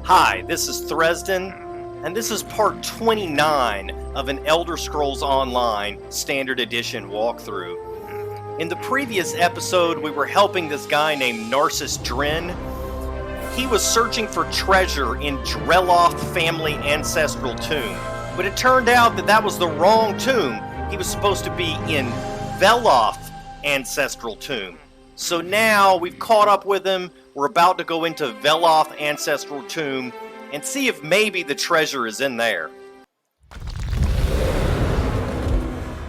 Hi, this is Thresden, and this is part 29 of an Elder Scrolls Online Standard Edition walkthrough. In the previous episode, we were helping this guy named Narsis Dren. He was searching for treasure in Veloth Family Ancestral Tomb, but it turned out that that was the wrong tomb. He was supposed to be in Veloth Ancestral Tomb. So now we've caught up with him. We're about to go into Veloth Ancestral Tomb and see if maybe the treasure is in there.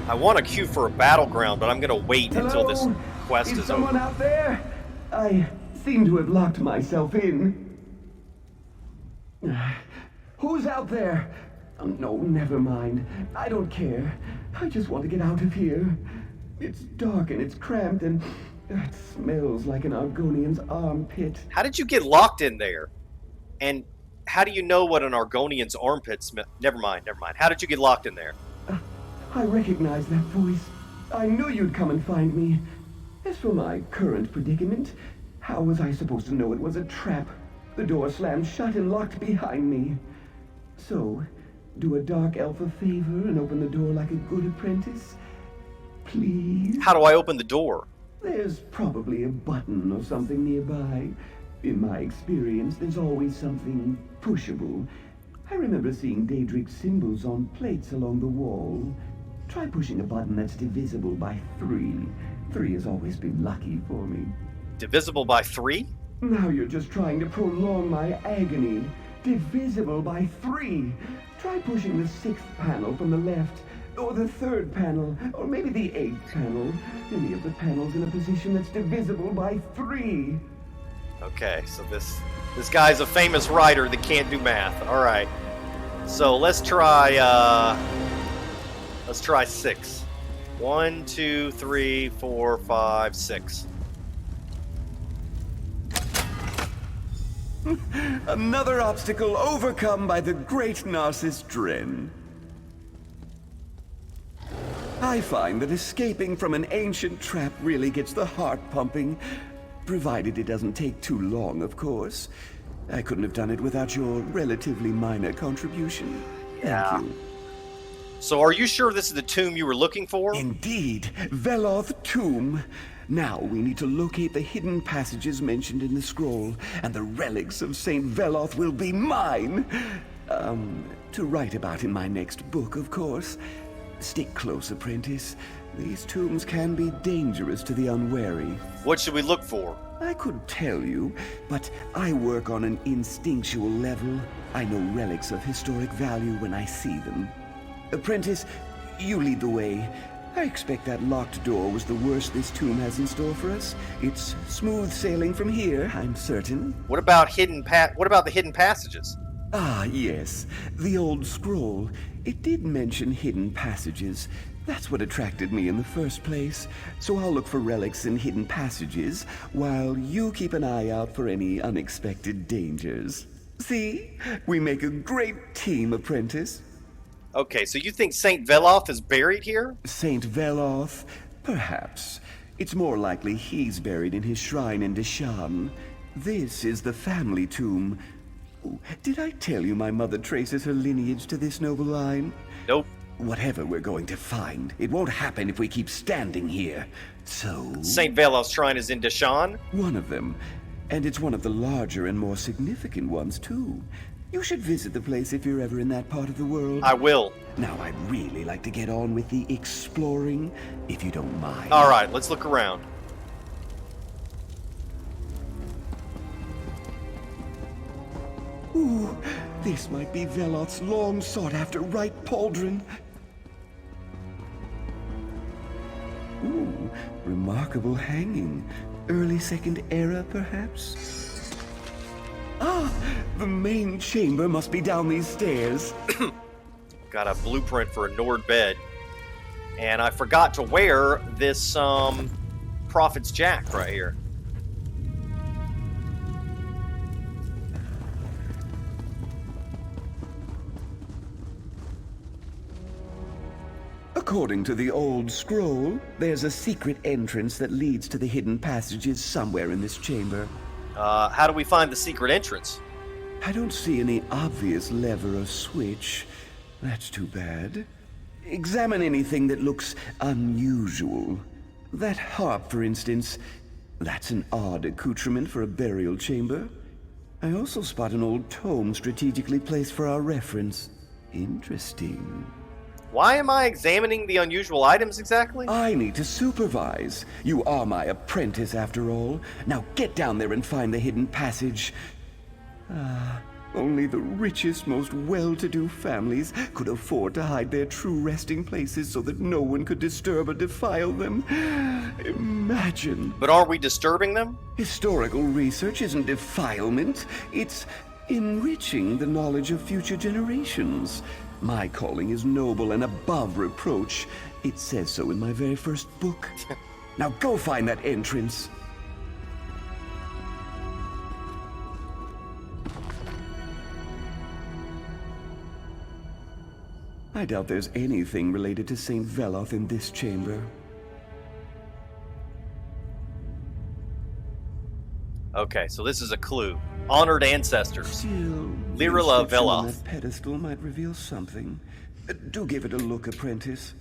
I want to queue for a Battleground, but I'm going to wait until this quest is over. Someone out there? I seem to have locked myself in. Who's out there? Oh, no, never mind. I don't care. I just want to get out of here. It's dark and it's cramped and it smells like an Argonian's armpit. How did you get locked in there? And how do you know what an Argonian's armpit smells? Never mind. How did you get locked in there? I recognize that voice. I knew you'd come and find me. As for my current predicament, how was I supposed to know it was a trap? The door slammed shut and locked behind me. So, do a dark elf a favor and open the door like a good apprentice? Please? How do I open the door? There's probably a button or something nearby. In my experience, there's always something pushable. I remember seeing Daedric symbols on plates along the wall. Try pushing a button that's divisible by 3. 3 has always been lucky for me. Divisible by 3? Now you're just trying to prolong my agony. Divisible by 3. Try pushing the 6th panel from the left, or the 3rd panel, or maybe the 8th panel. Any of the panels in a position that's divisible by 3. Okay, so this guy's a famous writer that can't do math. All right, so let's try 6. 1, 2, 3, 4, 5, 6. Another obstacle overcome by the great Narsis Dren. I find that escaping from an ancient trap really gets the heart pumping, provided it doesn't take too long, of course. I couldn't have done it without your relatively minor contribution. Thank you. So are you sure this is the tomb you were looking for? Indeed, Veloth Tomb. Now we need to locate the hidden passages mentioned in the scroll, and the relics of Saint Veloth will be mine. To write about in my next book, of course. Stick close, apprentice. These tombs can be dangerous to the unwary. What should we look for? I could tell you, but I work on an instinctual level. I know relics of historic value when I see them. Apprentice, you lead the way. I expect that locked door was the worst this tomb has in store for us. It's smooth sailing from here, I'm certain. What about the hidden passages? Ah, yes. The old scroll. It did mention hidden passages. That's what attracted me in the first place. So I'll look for relics in hidden passages, while you keep an eye out for any unexpected dangers. See? We make a great team, apprentice. Okay, so you think Saint Veloth is buried here? Saint Veloth? Perhaps. It's more likely he's buried in his shrine in Deshan. This is the family tomb. Oh, did I tell you my mother traces her lineage to this noble line? Nope. Whatever we're going to find, it won't happen if we keep standing here. So... Saint Veloth's shrine is in Deshan? One of them. And it's one of the larger and more significant ones, too. You should visit the place if you're ever in that part of the world. I will. Now, I'd really like to get on with the exploring, if you don't mind. All right, let's look around. Ooh, this might be Veloth's long sought-after right pauldron. Ooh, remarkable hanging. Early Second Era, perhaps? Ah, the main chamber must be down these stairs. Got a blueprint for a Nord bed. And I forgot to wear this Prophet's Jack right here. According to the old scroll, there's a secret entrance that leads to the hidden passages somewhere in this chamber. How do we find the secret entrance? I don't see any obvious lever or switch. That's too bad. Examine anything that looks unusual. That harp, for instance. That's an odd accoutrement for a burial chamber. I also spot an old tome strategically placed for our reference. Interesting. Why am I examining the unusual items exactly? I need to supervise. You are my apprentice, after all. Now get down there and find the hidden passage. Only the richest, most well-to-do families could afford to hide their true resting places so that no one could disturb or defile them. Imagine. But aren't we disturbing them? Historical research isn't defilement. It's enriching the knowledge of future generations. My calling is noble and above reproach. It says so in my very first book. Now go find that entrance. I doubt there's anything related to St. Veloth in this chamber. Okay, so this is a clue. Honored ancestors. Still, the Ularra inscription on Veloth. that pedestal might reveal something. Do give it a look, apprentice.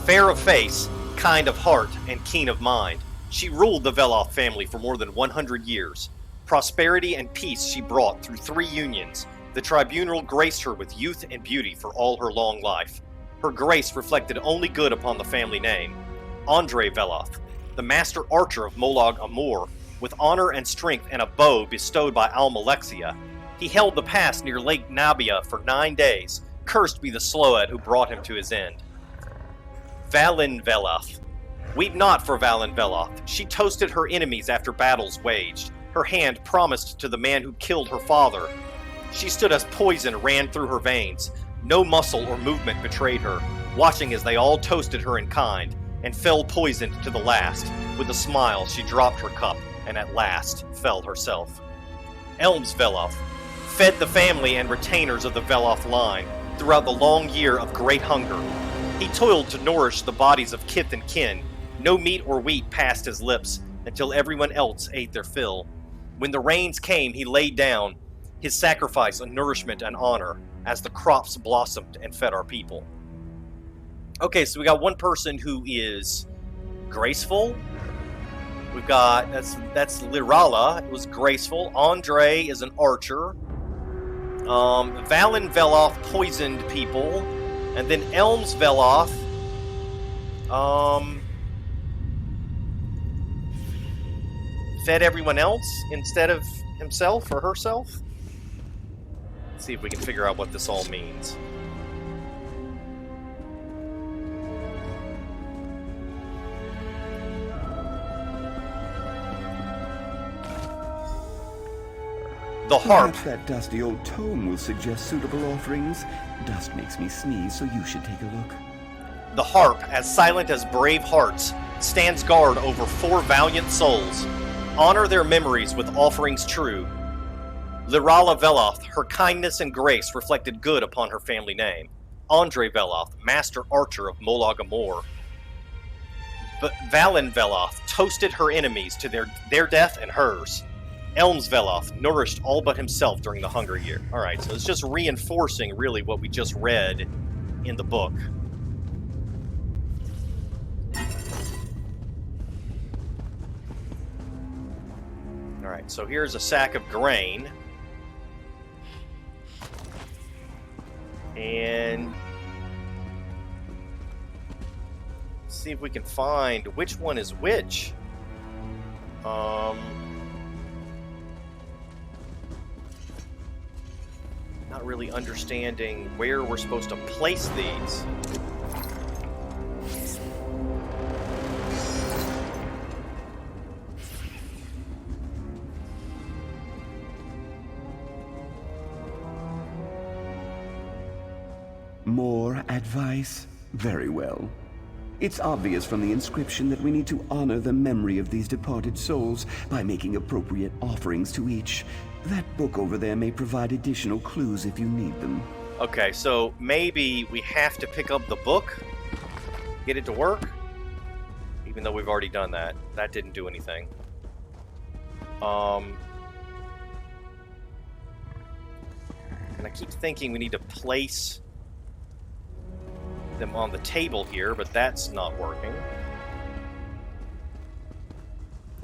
Fair of face, kind of heart, and keen of mind, she ruled the Veloth family for more than 100 years. Prosperity and peace she brought through 3 unions. The tribunal graced her with youth and beauty for all her long life. Her grace reflected only good upon the family name. Andre Veloth, the master archer of Molag Amur, with honor and strength and a bow bestowed by Almalexia. He held the pass near Lake Nabia for 9 days, cursed be the Sload who brought him to his end. Valin Veloth. Weep not for Valin Veloth. She toasted her enemies after battles waged. Her hand promised to the man who killed her father. She stood as poison ran through her veins. No muscle or movement betrayed her, watching as they all toasted her in kind, and fell poisoned to the last. With a smile she dropped her cup, and at last fell herself. Elms Veloth fed the family and retainers of the Veloth line throughout the long year of great hunger. He toiled to nourish the bodies of kith and kin. No meat or wheat passed his lips until everyone else ate their fill. When the rains came, he laid down his sacrifice of nourishment and honor as the crops blossomed and fed our people. Okay, so we got one person who is graceful. We've got, that's Lirala, it was graceful. Andre is an archer. Valin Veloth poisoned people. And then Elms Veloth, fed everyone else instead of himself or herself. Let's see if we can figure out what this all means. The harp. Perhaps that dusty old tome will suggest suitable offerings. Dust makes me sneeze, so you should take a look. The harp, as silent as brave hearts, stands guard over 4 valiant souls. Honor their memories with offerings true. Lirala Veloth, her kindness and grace reflected good upon her family name. Andre Veloth, master archer of Molag Amur. But Valin Veloth toasted her enemies to their death and hers. Elms Veloth nourished all but himself during the Hunger Year. Alright, so it's just reinforcing really what we just read in the book. Alright, so here's a sack of grain. And see if we can find which one is which. Not really understanding where we're supposed to place these. More advice? Very well. It's obvious from the inscription that we need to honor the memory of these departed souls by making appropriate offerings to each. That book over there may provide additional clues if you need them. Okay, so maybe we have to pick up the book, get it to work, even though we've already done that. That didn't do anything. And I keep thinking we need to place them on the table here, but that's not working.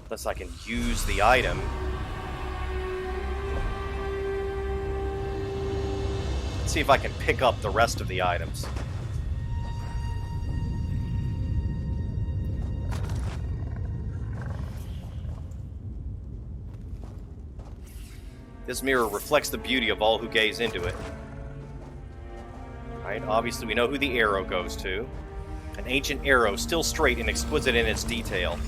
Unless I can use the item. Let's see if I can pick up the rest of the items. This mirror reflects the beauty of all who gaze into it. Right, obviously we know who the arrow goes to. An ancient arrow, still straight and exquisite in its detail.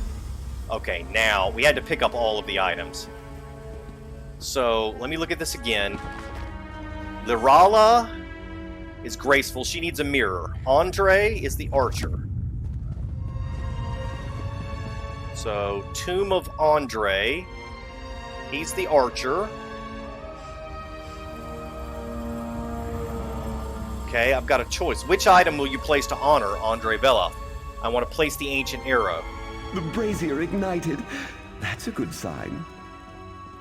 Okay, now, we had to pick up all of the items. So, let me look at this again. Ularra is graceful, she needs a mirror. Andre is the archer. So, Tomb of Andre, he's the archer. Okay, I've got a choice. Which item will you place to honor Andre Veloth? I want to place the ancient arrow. The brazier ignited. That's a good sign.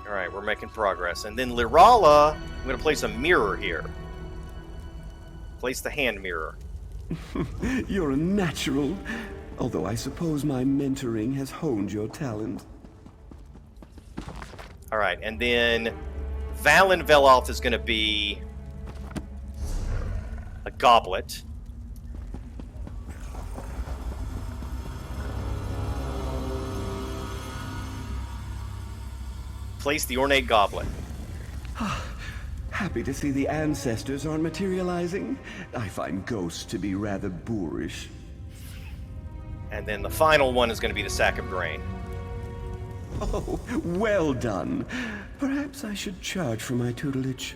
Alright, we're making progress. And then Ularra, I'm going to place a mirror here. Place the hand mirror. You're a natural. Although I suppose my mentoring has honed your talent. Alright, and then Valen Veloth is going to be a goblet. Place the ornate goblet. Happy to see the ancestors aren't materializing. I find ghosts to be rather boorish. And then the final one is going to be the sack of grain. Oh, well done. Perhaps I should charge for my tutelage.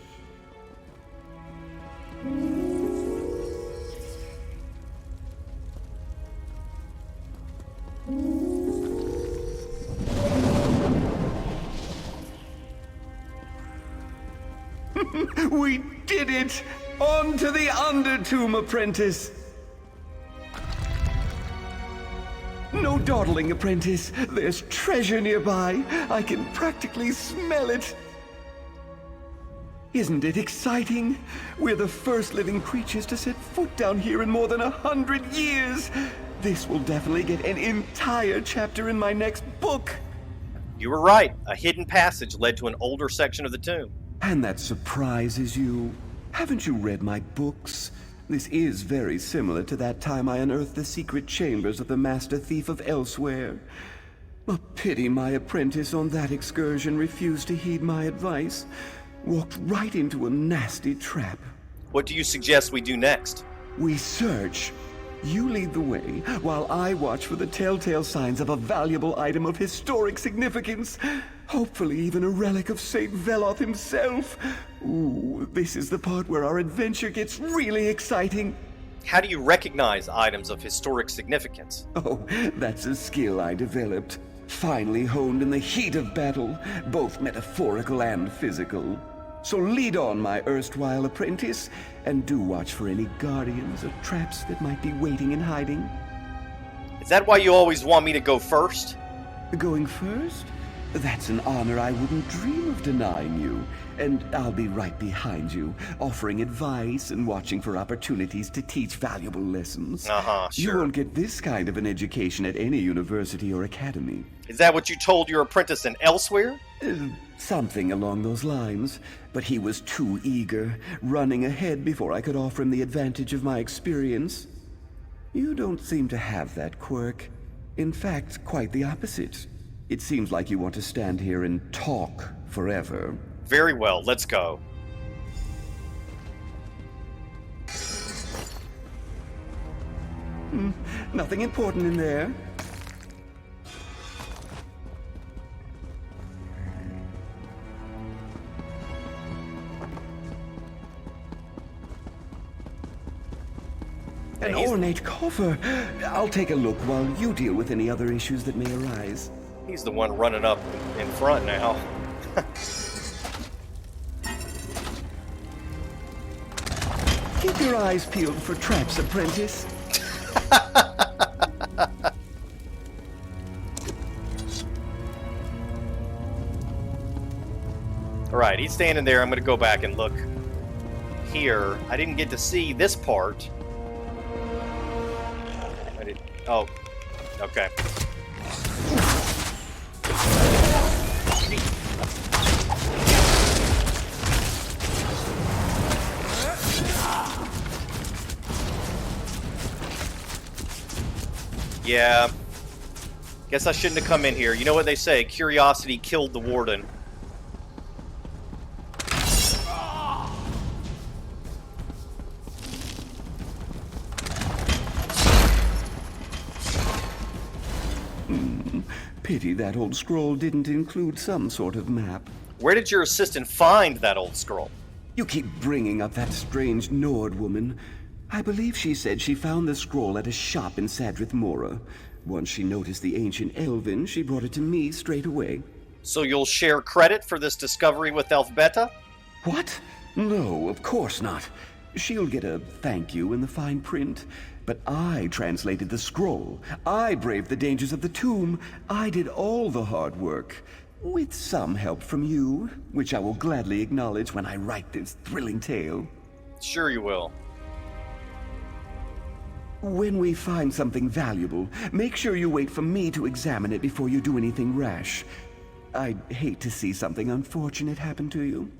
We did it! On to the Undertomb, apprentice! No dawdling, apprentice. There's treasure nearby. I can practically smell it. Isn't it exciting? We're the first living creatures to set foot down here in more than 100 years. This will definitely get an entire chapter in my next book. You were right. A hidden passage led to an older section of the tomb. And that surprises you. Haven't you read my books? This is very similar to that time I unearthed the secret chambers of the Master Thief of Elsewhere. A pity my apprentice on that excursion refused to heed my advice. Walked right into a nasty trap. What do you suggest we do next? We search. You lead the way, while I watch for the telltale signs of a valuable item of historic significance. Hopefully even a relic of Saint Veloth himself. Ooh, this is the part where our adventure gets really exciting. How do you recognize items of historic significance? Oh, that's a skill I developed. Finally honed in the heat of battle, both metaphorical and physical. So lead on, my erstwhile apprentice, and do watch for any guardians or traps that might be waiting in hiding. Is that why you always want me to go first? Going first? That's an honor I wouldn't dream of denying you. And I'll be right behind you, offering advice and watching for opportunities to teach valuable lessons. Sure. You won't get this kind of an education at any university or academy. Is that what you told your apprentice in Elsewhere? Something along those lines. But he was too eager, running ahead before I could offer him the advantage of my experience. You don't seem to have that quirk. In fact, quite the opposite. It seems like you want to stand here and talk forever. Very well, let's go. Nothing important in there. An ornate coffer. I'll take a look while you deal with any other issues that may arise. He's the one running up in front now. Keep your eyes peeled for traps, apprentice. Alright, he's standing there. I'm going to go back and look here. I didn't get to see this part. Oh, okay. Yeah. Guess I shouldn't have come in here. You know what they say, curiosity killed the warden. Pity that old scroll didn't include some sort of map. Where did your assistant find that old scroll? You keep bringing up that strange Nord woman. I believe she said she found the scroll at a shop in Sadrith Mora. Once she noticed the ancient Elven, she brought it to me straight away. So you'll share credit for this discovery with Elfbeta? What? No, of course not. She'll get a thank you in the fine print. But I translated the scroll. I braved the dangers of the tomb. I did all the hard work. With some help from you, which I will gladly acknowledge when I write this thrilling tale. Sure you will. When we find something valuable, make sure you wait for me to examine it before you do anything rash. I'd hate to see something unfortunate happen to you.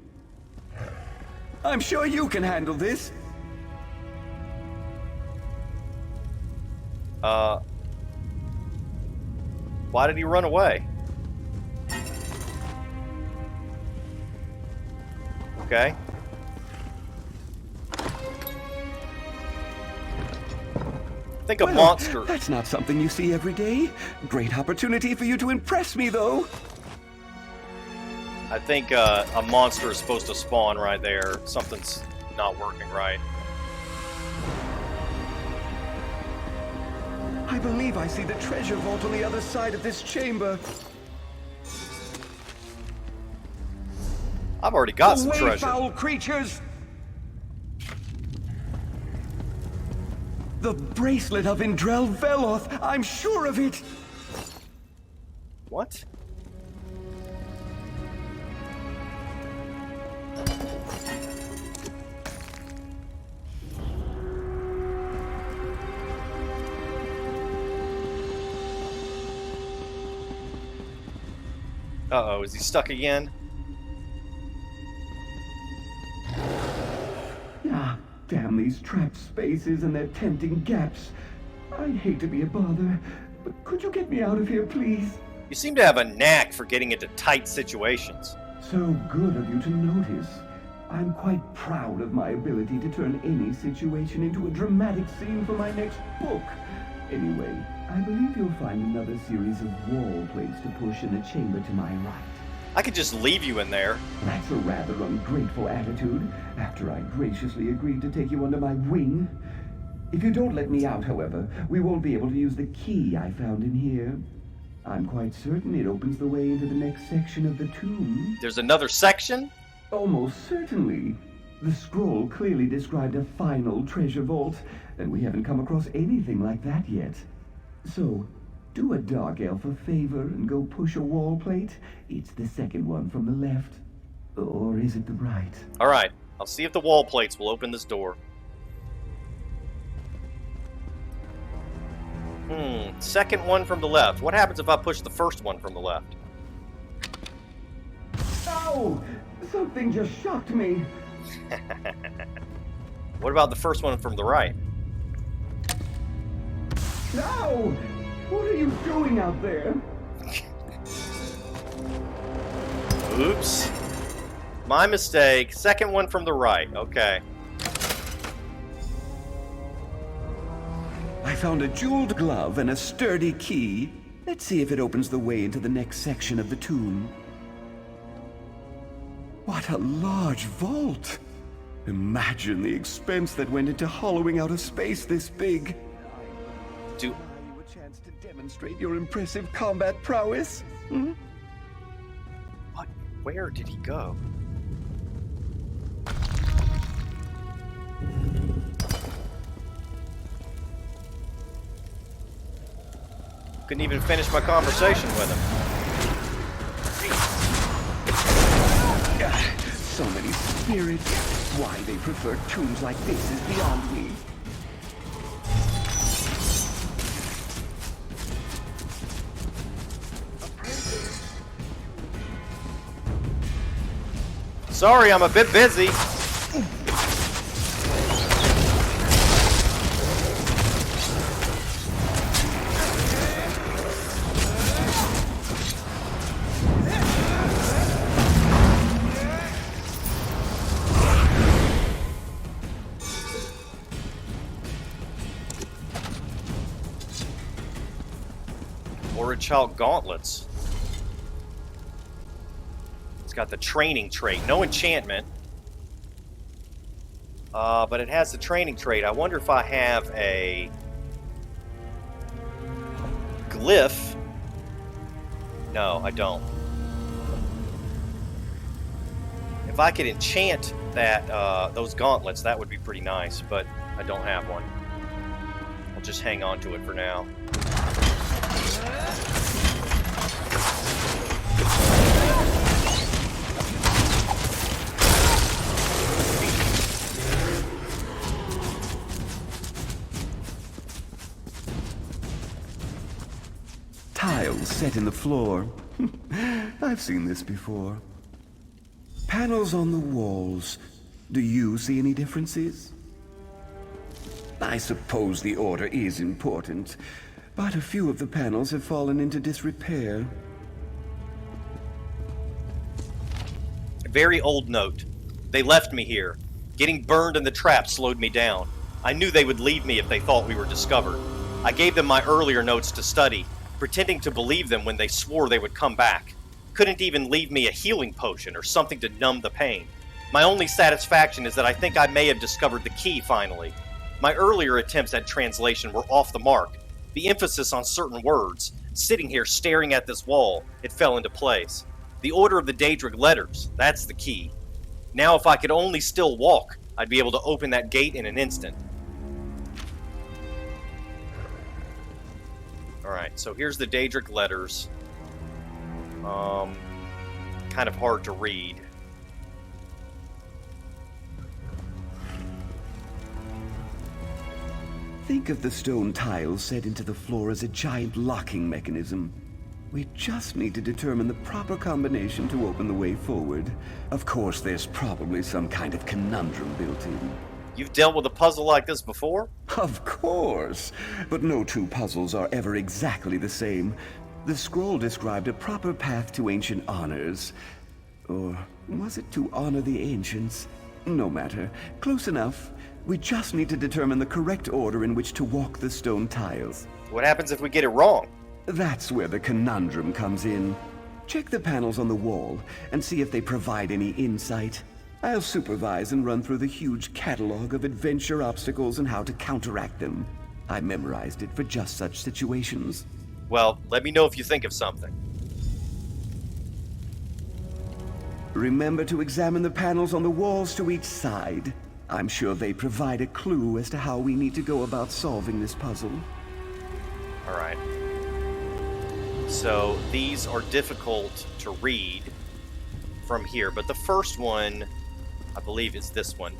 I'm sure you can handle this. Why did he run away? Okay. I think a monster... That's not something you see every day. Great opportunity for you to impress me, though. I think a monster is supposed to spawn right there. Something's not working right. I believe I see the treasure vault on the other side of this chamber. I've already got some treasure. Foul creatures! The bracelet of Indrel Veloth! I'm sure of it! What? Uh-oh, is he stuck again? Ah, damn these trapped spaces and their tempting gaps. I hate to be a bother, but could you get me out of here, please? You seem to have a knack for getting into tight situations. So good of you to notice. I'm quite proud of my ability to turn any situation into a dramatic scene for my next book. Anyway, I believe you'll find another series of wall plates to push in the chamber to my right. I could just leave you in there. That's a rather ungrateful attitude, after I graciously agreed to take you under my wing. If you don't let me out, however, we won't be able to use the key I found in here. I'm quite certain it opens the way into the next section of the tomb. There's another section? Almost certainly. The scroll clearly described a final treasure vault, and we haven't come across anything like that yet. So, do a dark elf a favor and go push a wall plate. It's the second one from the left. Or is it the right? Alright, I'll see if the wall plates will open this door. Second one from the left. What happens if I push the first one from the left? Ow! Something just shocked me. What about the first one from the right? No! What are you doing out there? Oops. My mistake. Second one from the right. Okay. I found a jeweled glove and a sturdy key. Let's see if it opens the way into the next section of the tomb. What a large vault! Imagine the expense that went into hollowing out a space this big. Do You a chance to demonstrate your impressive combat prowess? Hmm? what? Where did he go? Couldn't even finish my conversation with him. So many spirit. Why they prefer tombs like this is beyond me. Sorry, I'm a bit busy. Child gauntlets. It's got the training trait. No enchantment. But it has the training trait. I wonder if I have a glyph. No, I don't. If I could enchant that those gauntlets, that would be pretty nice, but I don't have one. I'll just hang on to it for now. Tiles set in the floor. I've seen this before. Panels on the walls. Do you see any differences? I suppose the order is important, but a few of the panels have fallen into disrepair. Very old note. They left me here. Getting burned in the trap slowed me down. I knew they would leave me if they thought we were discovered. I gave them my earlier notes to study, pretending to believe them when they swore they would come back. Couldn't even leave me a healing potion or something to numb the pain. My only satisfaction is that I think I may have discovered the key finally. My earlier attempts at translation were off the mark. The emphasis on certain words. Sitting here staring at this wall, it fell into place. The order of the Daedric letters, that's the key. Now if I could only still walk, I'd be able to open that gate in an instant. Alright, so here's the Daedric letters. Kind of hard to read. Think of the stone tiles set into the floor as a giant locking mechanism. We just need to determine the proper combination to open the way forward. Of course, there's probably some kind of conundrum built in. You've dealt with a puzzle like this before? Of course, but no two puzzles are ever exactly the same. The scroll described a proper path to ancient honors. Or was it to honor the ancients? No matter. Close enough. We just need to determine the correct order in which to walk the stone tiles. What happens if we get it wrong? That's where the conundrum comes in. Check the panels on the wall and see if they provide any insight. I'll supervise and run through the huge catalog of adventure obstacles and how to counteract them. I memorized it for just such situations. Well, let me know if you think of something. Remember to examine the panels on the walls to each side. I'm sure they provide a clue as to how we need to go about solving this puzzle. Alright. So, these are difficult to read from here, but the first one, I believe, is this one.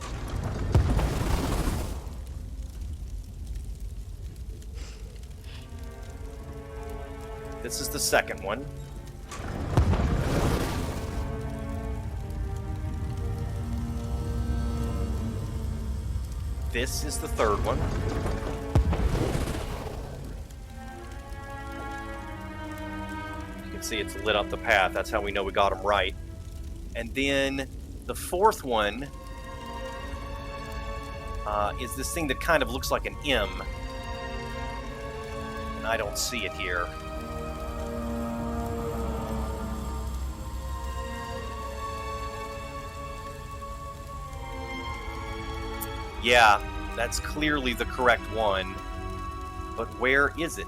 This is the second one. This is the third one. You can see it's lit up the path. That's how we know we got them right. And then the fourth one is this thing that kind of looks like an M. And I don't see it here. Yeah, that's clearly the correct one. But where is it?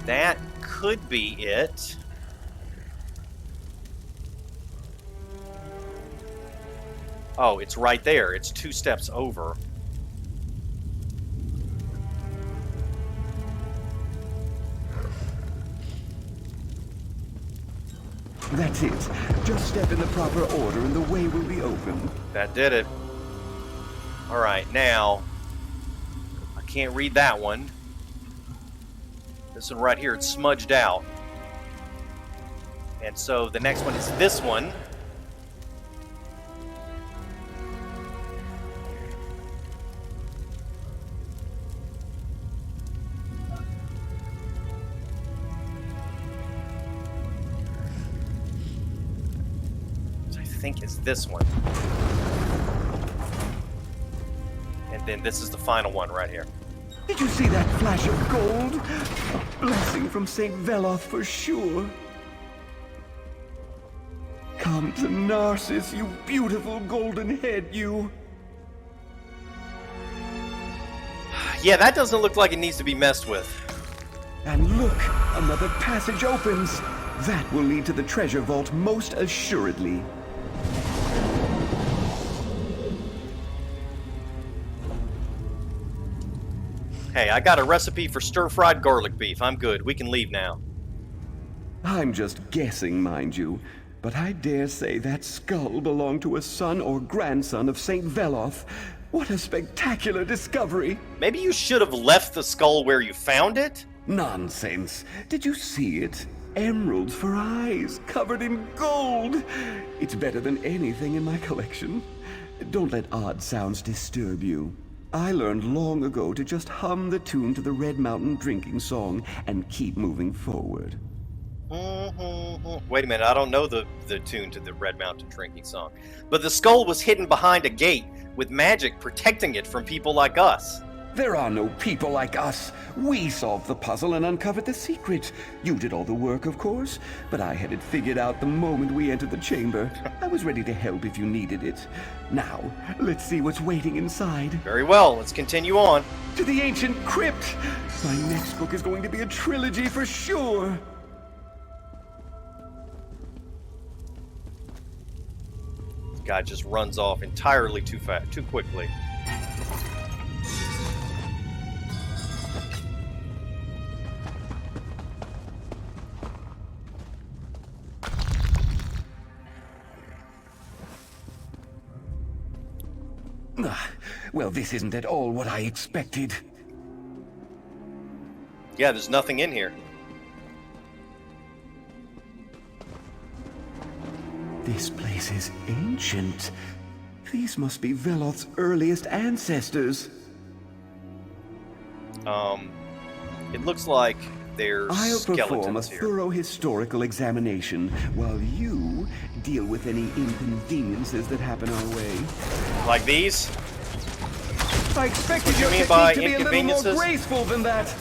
That could be it. Oh, it's right there. It's 2 steps over. That's That's it. Just step in the proper order and the way will be open. That did it. Alright, now... I can't read that one. This one right here, it's smudged out. And so the next one is this one. I think is this one. And then this is the final one right here. Did you see that flash of gold? A blessing from St. Veloth for sure. Come to Narsis, you beautiful golden head, you. Yeah, that doesn't look like it needs to be messed with. And look, another passage opens. That will lead to the treasure vault most assuredly. Hey, I got a recipe for stir-fried garlic beef. I'm good. We can leave now. I'm just guessing, mind you, but I dare say that skull belonged to a son or grandson of St. Veloth. What a spectacular discovery! Maybe you should have left the skull where you found it? Nonsense. Did you see it? Emeralds for eyes, covered in gold. It's better than anything in my collection. Don't let odd sounds disturb you. I learned long ago to just hum the tune to the Red Mountain drinking song and keep moving forward. Wait a minute, I don't know the tune to the Red Mountain drinking song. But the skull was hidden behind a gate with magic protecting it from people like us. There are no people like us. We solved the puzzle and uncovered the secret. You did all the work, of course, but I had it figured out the moment we entered the chamber. I was ready to help if you needed it. Now, let's see what's waiting inside. Very well, let's continue on. To the ancient crypt! My next book is going to be a trilogy for sure. This guy just runs off entirely too fast, too quickly. Well, this isn't at all what I expected. Yeah, there's nothing in here. This place is ancient. These must be Veloth's earliest ancestors. It looks like there's I'll perform a skeletons here. thorough historical examination while you deal with any inconveniences that happen our way. Like these? I expected What do you your mean by technique to be a little more inconveniences? graceful than that.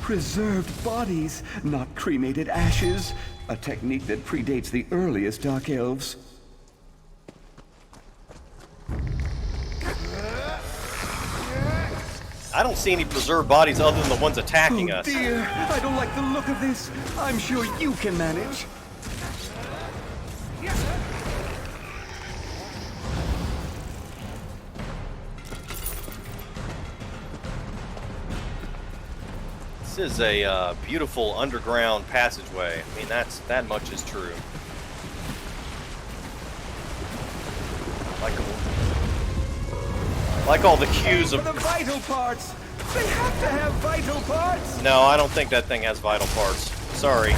Preserved bodies, not cremated ashes. A technique that predates the earliest Dark Elves. I don't see any preserved bodies other than the ones attacking us. Oh dear, I don't like the look of this. I'm sure you can manage. This is a beautiful underground passageway. I mean, that much is true. Like all the cues of... For the vital parts! They have to have vital parts! No, I don't think that thing has vital parts. Sorry.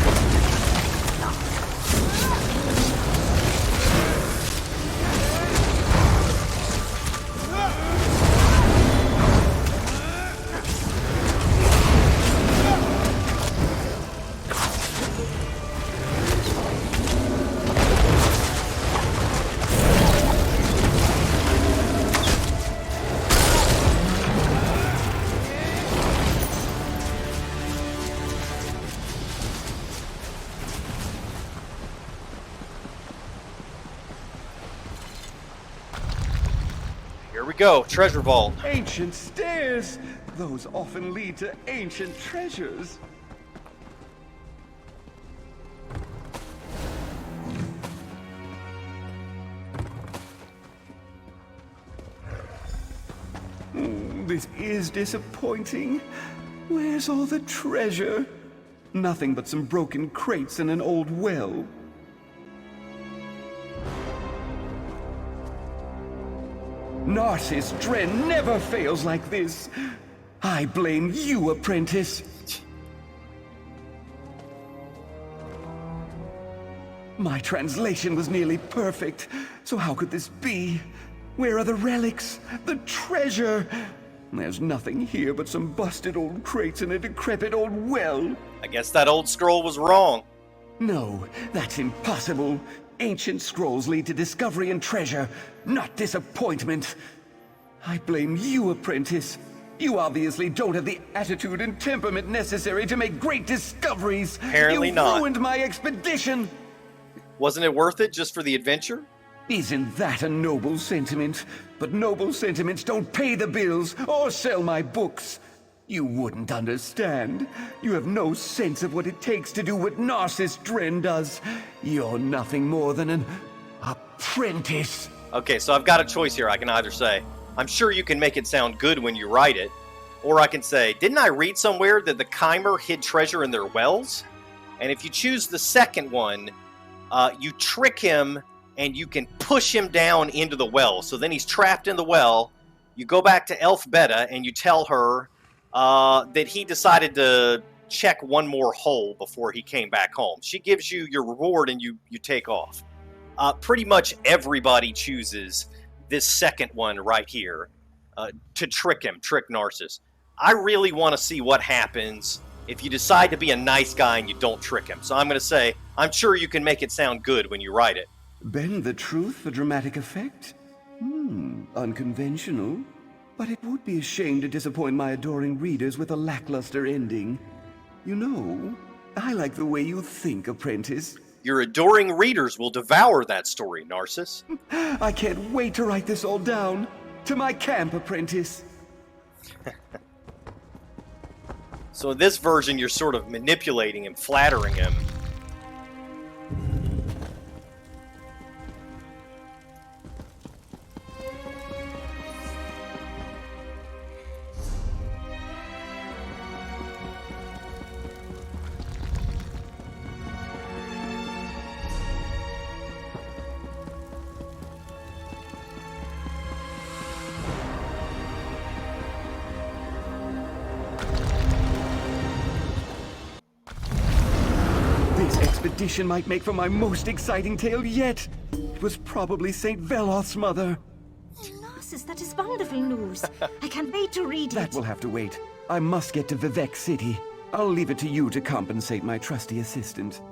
go, treasure vault. Ancient stairs! Those often lead to ancient treasures. This is disappointing. Where's all the treasure? Nothing but some broken crates and an old well. Narsis Dren never fails like this. I blame you, apprentice. My translation was nearly perfect, so how could this be? Where are the relics? The treasure? There's nothing here but some busted old crates and a decrepit old well. I guess that old scroll was wrong. No, that's impossible. Ancient scrolls lead to discovery and treasure, not disappointment. I blame you, apprentice. You obviously don't have the attitude and temperament necessary to make great discoveries. Apparently not. You ruined my expedition. Wasn't it worth it just for the adventure? Isn't that a noble sentiment? But noble sentiments don't pay the bills or sell my books. You wouldn't understand. You have no sense of what it takes to do what Narsis Dren does. You're nothing more than an apprentice. Okay, so I've got a choice here. I can either say, I'm sure you can make it sound good when you write it, or I can say, didn't I read somewhere that the Chimer hid treasure in their wells? And if you choose the second one, you trick him and you can push him down into the well. So then he's trapped in the well. You go back to Elf Beta and you tell her that he decided to check one more hole before he came back home. She gives you your reward and you take off. Pretty much everybody chooses this second one right here to trick Narsis. I really want to see what happens if you decide to be a nice guy and you don't trick him. So I'm going to say, I'm sure you can make it sound good when you write it. Bend the truth for dramatic effect? Unconventional. But it would be a shame to disappoint my adoring readers with a lackluster ending. You know, I like the way you think, apprentice. Your adoring readers will devour that story, Narsis. I can't wait to write this all down. To my camp, apprentice. So in this version, you're sort of manipulating and flattering him. Expedition might make for my most exciting tale yet. It was probably St. Veloth's mother. Narsis, that is wonderful news. I can't wait to read it. That will have to wait. I must get to Vivek City. I'll leave it to you to compensate my trusty assistant.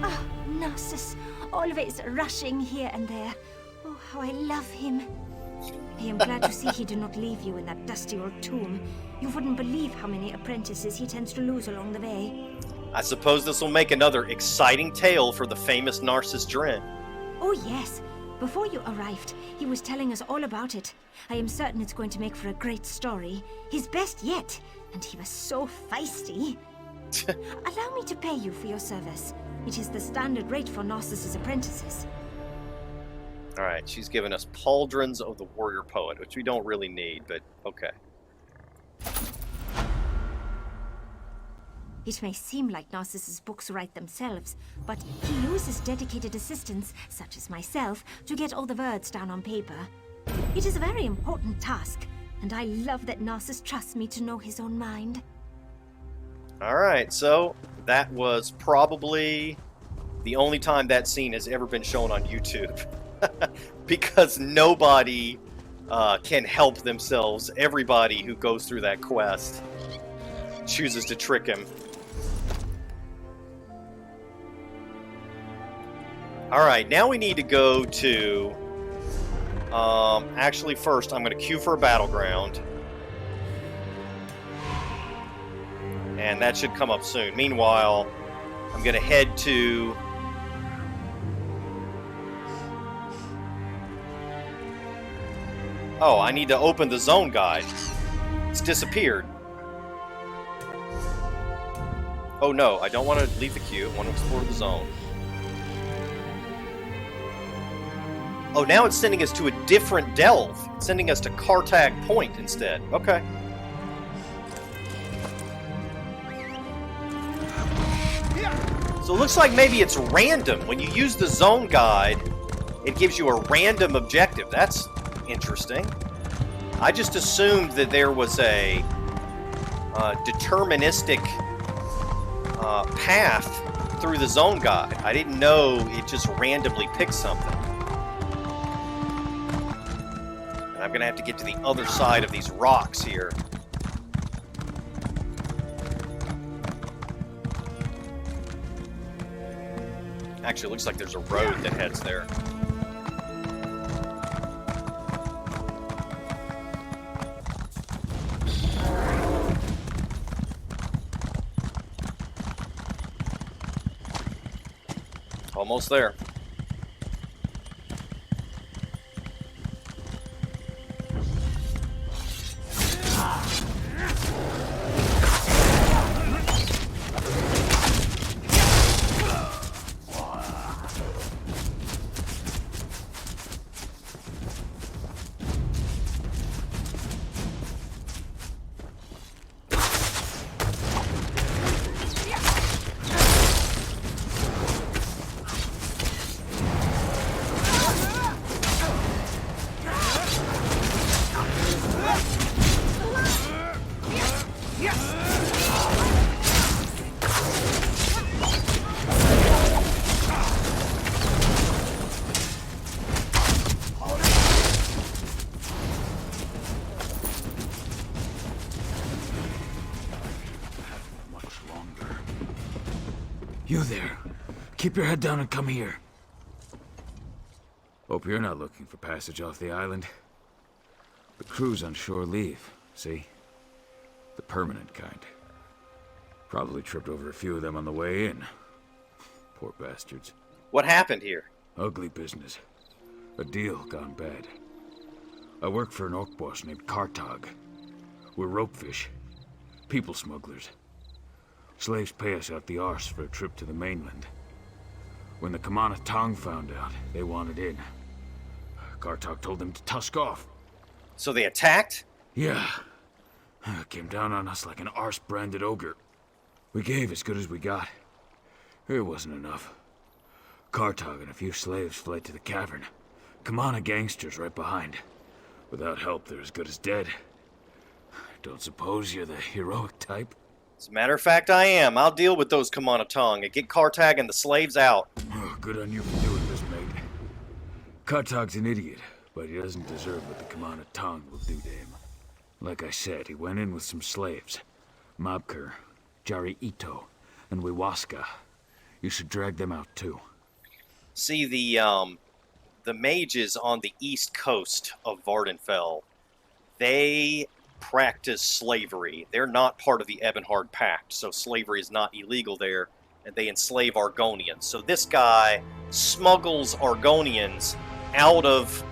Ah, Narsis, always rushing here and there. Oh, how I love him. I am glad to see he did not leave you in that dusty old tomb. You wouldn't believe how many apprentices he tends to lose along the way. I suppose this will make another exciting tale for the famous Narsis Dren. Oh yes. Before you arrived, he was telling us all about it. I am certain it's going to make for a great story. His best yet. And he was so feisty. Allow me to pay you for your service. It is the standard rate for Narcissus apprentices. Alright, she's given us Pauldrons of the Warrior Poet, which we don't really need, but okay. It may seem like Narcissus' books write themselves, but he uses dedicated assistants, such as myself, to get all the words down on paper. It is a very important task, and I love that Narcissus trusts me to know his own mind. Alright, so that was probably the only time that scene has ever been shown on YouTube. Because nobody can help themselves. Everybody who goes through that quest chooses to trick him. Alright, now we need to go to... actually first, I'm going to queue for a Battleground. And that should come up soon. Meanwhile, I'm going to head to... Oh, I need to open the zone guide. It's disappeared. Oh no, I don't want to leave the queue. I want to explore the zone. Oh, now it's sending us to a different delve. It's sending us to Khartag Point instead. Okay. So it looks like maybe it's random. When you use the zone guide, it gives you a random objective. That's interesting. I just assumed that there was a deterministic path through the zone guide. I didn't know it just randomly picked something. And I'm gonna have to get to the other side of these rocks here. Actually, it looks like there's a road that heads there. Almost there. You there. Keep your head down and come here. Hope you're not looking for passage off the island. The crew's on shore leave, see? The permanent kind. Probably tripped over a few of them on the way in. Poor bastards. What happened here? Ugly business. A deal gone bad. I work for an orc boss named Khartag. We're ropefish. People smugglers. Slaves pay us out the arse for a trip to the mainland. When the Kamana Tong found out, they wanted in. Khartag told them to tusk off. So they attacked? Yeah. Came down on us like an arse-branded ogre. We gave as good as we got. It wasn't enough. Khartag and a few slaves fled to the cavern. Kamana gangsters right behind. Without help, they're as good as dead. Don't suppose you're the heroic type? As a matter of fact, I am. I'll deal with those Kamana Tong and get Khartag and the slaves out. Oh, good on you for doing this, mate. Khartag's an idiot, but he doesn't deserve what the Kamana Tong will do to him. Like I said, he went in with some slaves. Mabkur, Jari Ito, and Wiwaska. You should drag them out too. See, the mages on the east coast of Vardenfell, they practice slavery. They're not part of the Ebonhard Pact, so slavery is not illegal there, and they enslave Argonians. So this guy smuggles Argonians out of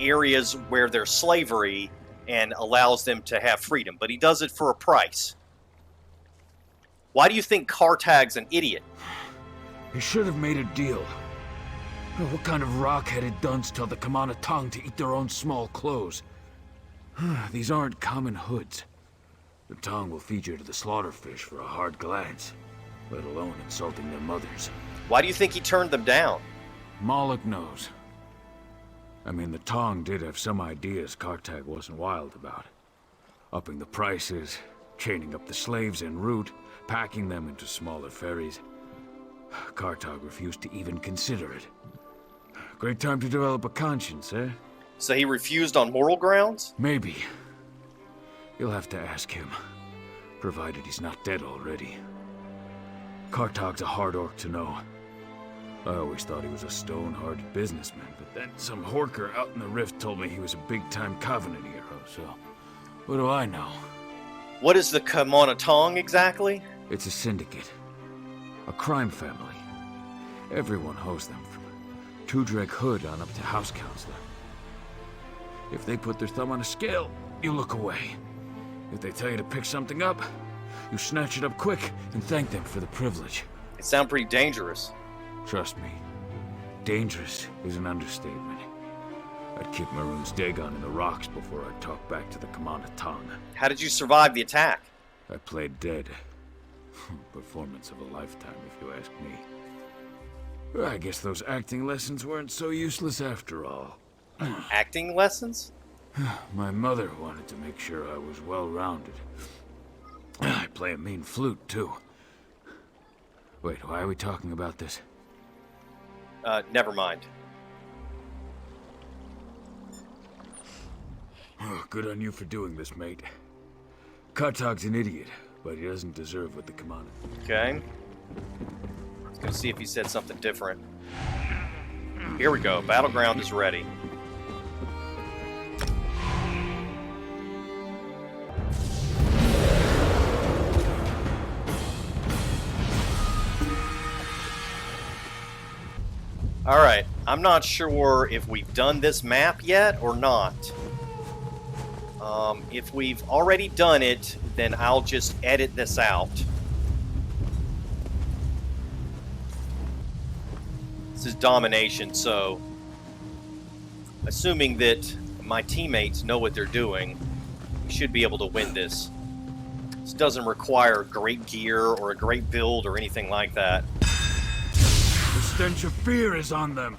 areas where there's slavery and allows them to have freedom, but he does it for a price. Why do you think Khartag's an idiot? He should have made a deal. What kind of rock-headed dunce tell the Kamana Tong to eat their own small clothes? These aren't common hoods. The Tong will feed you to the slaughterfish for a hard glance, let alone insulting their mothers. Why do you think he turned them down? Moloch knows. I mean, the Tong did have some ideas Khartag wasn't wild about. Upping the prices, chaining up the slaves en route, packing them into smaller ferries. Khartag refused to even consider it. Great time to develop a conscience, eh? So he refused on moral grounds? Maybe. You'll have to ask him, provided he's not dead already. Khartag's a hard orc to know. I always thought he was a stone-hearted businessman, but then some horker out in the rift told me he was a big-time Covenant hero, so what do I know? What is the Kamana Tong exactly? It's a syndicate. A crime family. Everyone hosts them, from Tudreg Hood on up to House Counselor. If they put their thumb on a scale, you look away. If they tell you to pick something up, you snatch it up quick and thank them for the privilege. It sounds pretty dangerous. Trust me, dangerous is an understatement. I'd kick Maroon's Dagon in the rocks before I'd talk back to the Commander Tong. How did you survive the attack? I played dead. Performance of a lifetime, if you ask me. I guess those acting lessons weren't so useless after all. Acting lessons? My mother wanted to make sure I was well-rounded. I play a mean flute, too. Wait, why are we talking about this? Never mind. Oh, good on you for doing this, mate. Khartag's an idiot, but he doesn't deserve what the commander. Okay. Let's go see if he said something different. Here we go. Battleground is ready. Alright, I'm not sure if we've done this map yet or not. If we've already done it, then I'll just edit this out. This is Domination, so assuming that my teammates know what they're doing, we should be able to win this. This doesn't require great gear or a great build or anything like that. The stench of fear is on them.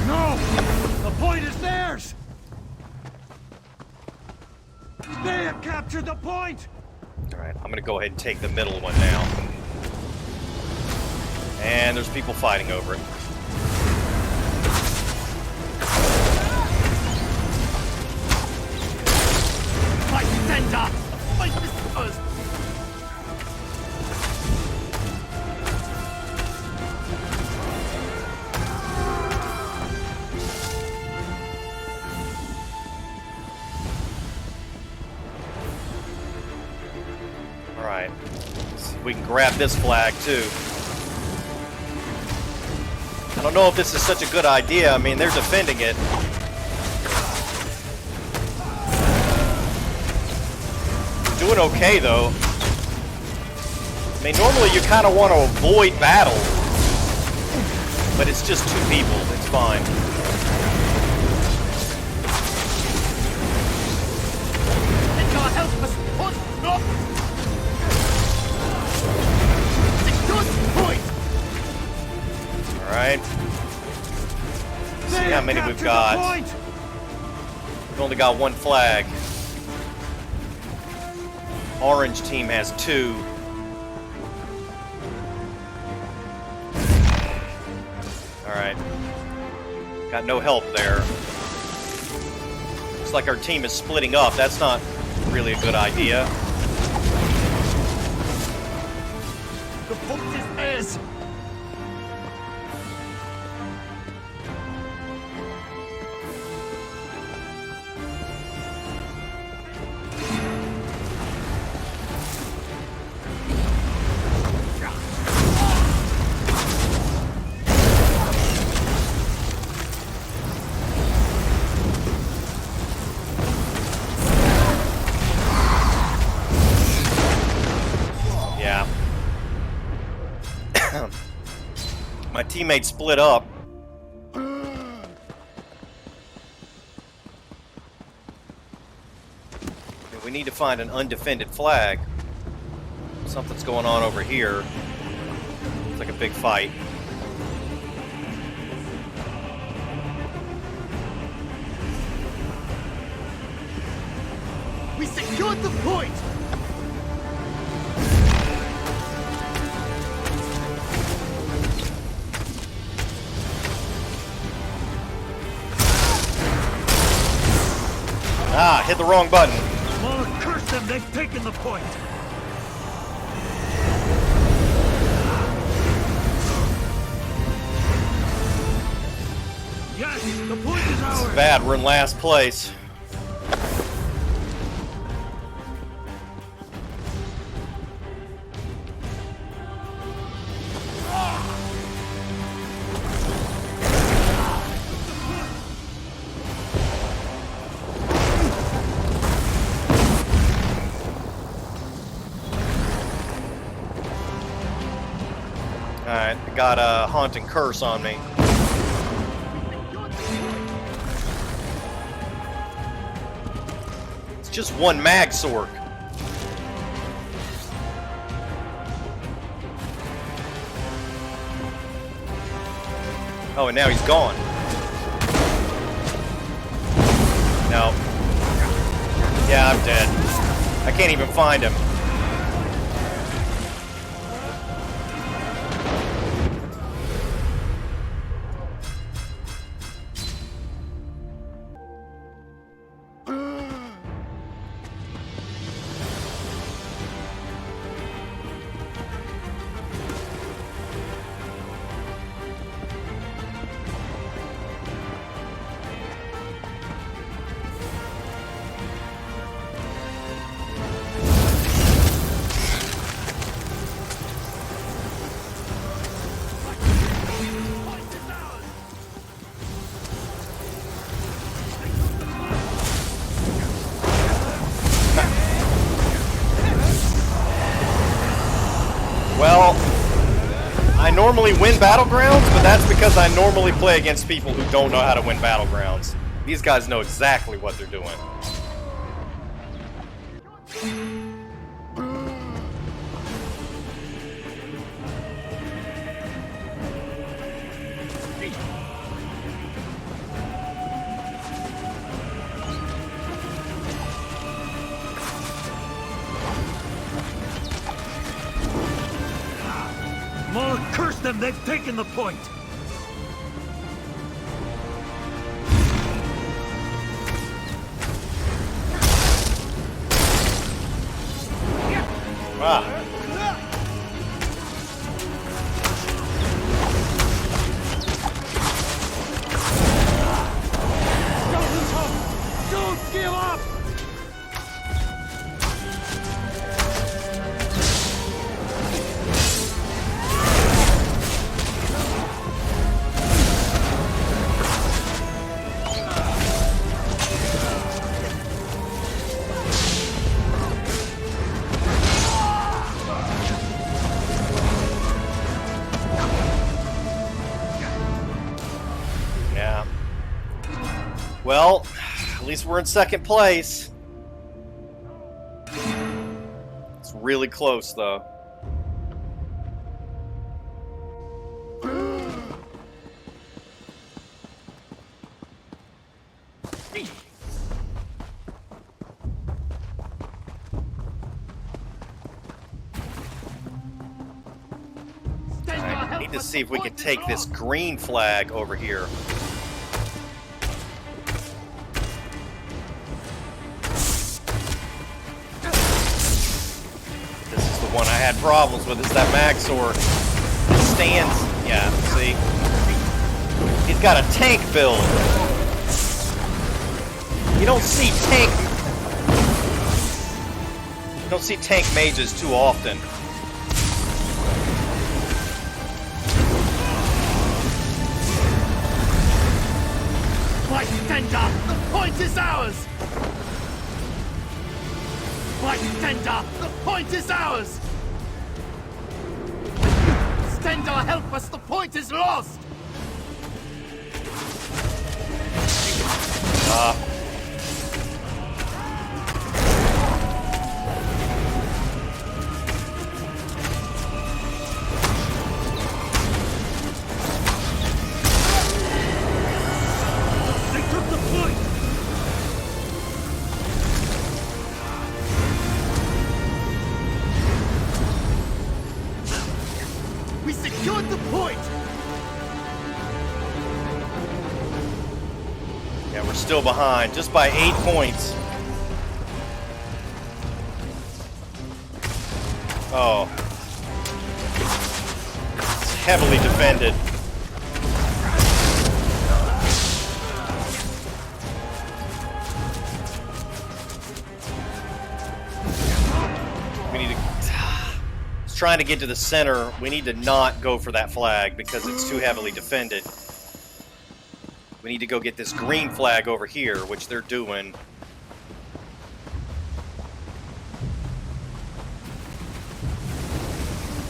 No! The point is theirs! They have captured the point! Alright, I'm gonna go ahead and take the middle one now. And there's people fighting over it. Alright. We can grab this flag too. I don't know if this is such a good idea. I mean, they're defending it. Doing okay though. I mean, normally you kind of want to avoid battle, but it's just two people. It's fine. All right. See how many we've got. We've only got one flag. Orange team has two. Alright. Got no help there. Looks like our team is splitting up. That's not really a good idea. The point is theirs! My teammates split up. We need to find an undefended flag. Something's going on over here. It's like a big fight. We secured the point! Ah, hit the wrong button. Lord, curse them, they've taken the point! Yes, the point is ours! Bad, we're in last place. Alright, I got a Haunting Curse on me. It's just one mag sword. Oh, and now he's gone. No. Yeah, I'm dead. I can't even find him. Well, I normally win Battlegrounds, but that's because I normally play against people who don't know how to win Battlegrounds. These guys know exactly what they're doing. Moloch, curse them! They've taken the point! Ah. Don't give up! Yeah. Well, at least we're in second place. It's really close, though. Alright, I need to see if we can take this green flag over here. This is the one I had problems with, is that mag sword. It stands, yeah, see? He's got a tank build. You don't see tank mages too often. Fight, Tender! The point is ours! Fight, Tender! The point is ours! Stendar, help us! The point is lost! They took the point! We secured the point! Yeah, we're still behind, just by 8 points. Oh. It's heavily defended. We need to... It's trying to get to the center. We need to not go for that flag because it's too heavily defended. We need to go get this green flag over here, which they're doing.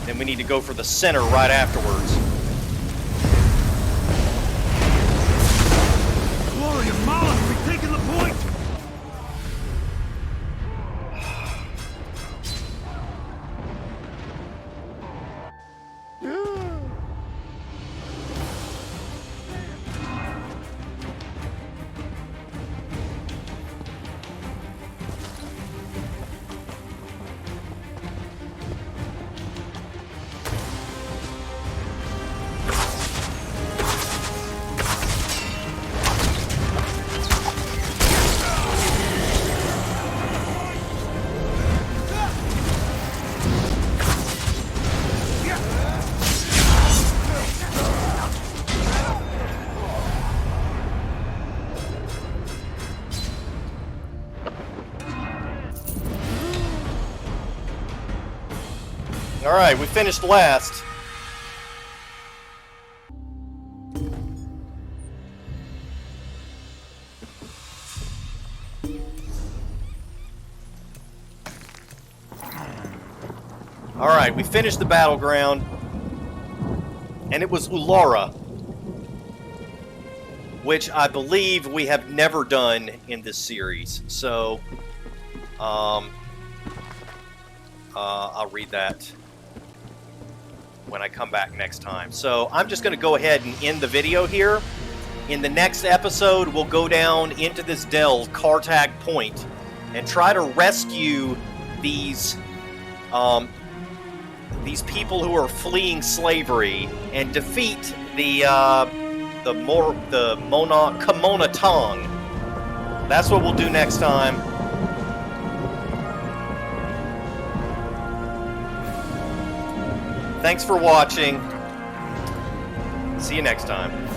Then we need to go for the center right afterwards. Glory of Malak, we've taken the point! Alright, we finished last. Alright, we finished the battleground. And it was Ularra, which I believe we have never done in this series. So, I'll read that when I come back next time. So I'm just going to go ahead and end the video here. In the next episode, we'll go down into this delve, Khartag Point, and try to rescue these people who are fleeing slavery and defeat the Kimona Tong. That's what we'll do next time. Thanks for watching. See you next time.